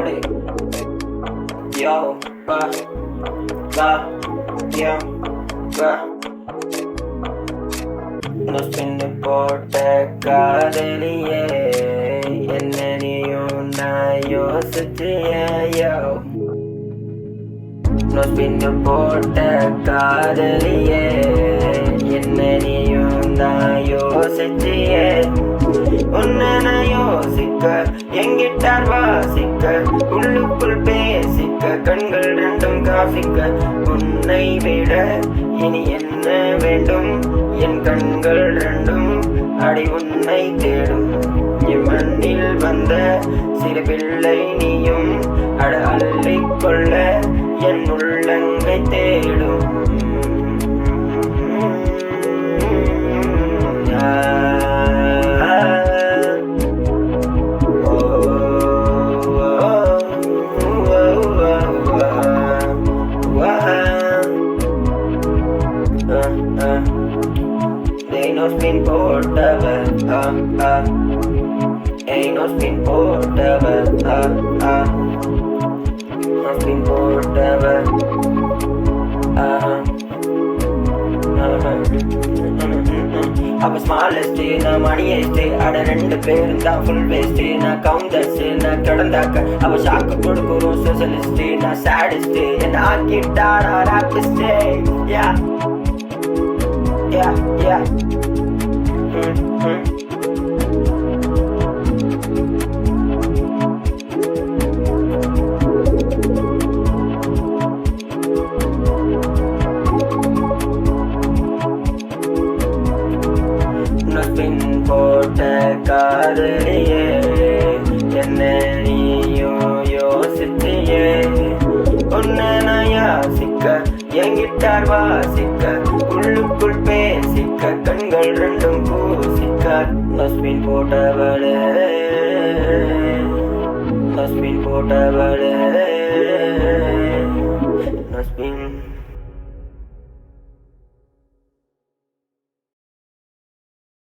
போடு யோ வா வா யோ வா நொஸ்பின்னு போட்ட காதலியே என்ன நீயும் நான் யோசிச்சியோ நொஸ்பின்னு போட்ட காதலியே என்ன நீயும் நான் யோசிச்சியே உன்னை நான் யோசிக்க எங்கிட்டார் வாசிக்க உள்ளுக்குள் பேசிக்க கண்கள் ரெண்டும் காசிக்க உன்னை விட இனி என்ன வேண்டும் என் கண்கள் ரெண்டும் அடி உன்னை தேடும் என் மண்ணில் வந்த சிறு பிள்ளை நீயும் அட அள்ளிக்கொள்ள என் உள்ளங்கை தேடும் Ain't no spin portable, ain't no spin portable, no spin portable, அவ ஸ்மாலஸ்ட் நான் மணியஸ்ட் அட ரெண்டு பேரும் தான் ஃபுல் வேஸ்ட் நான் கவுண்டர்ஸ் நான் கடந்தாக்க அவ ஷாக்கு கொடுக்குறோம் சோஷலிஸ்ட் நான் சேடிஸ்ட் என்ன ஆக்கிட்டாரா ராப்பிஸ்ட் யா yeah, yeah. நொஸ்பின் போட்ட காதலியே என்ன நீயும் யோசிச்சியே உன்னை நான் யாசிக்க எங்கிட்டார் வாசிக்க உள்ளுக்குள் பேசிக்க கண்கள் ரெண்டும் பூசிக்க நொஸ்பின் போட்டவளே நொஸ்பின் போட்டவளே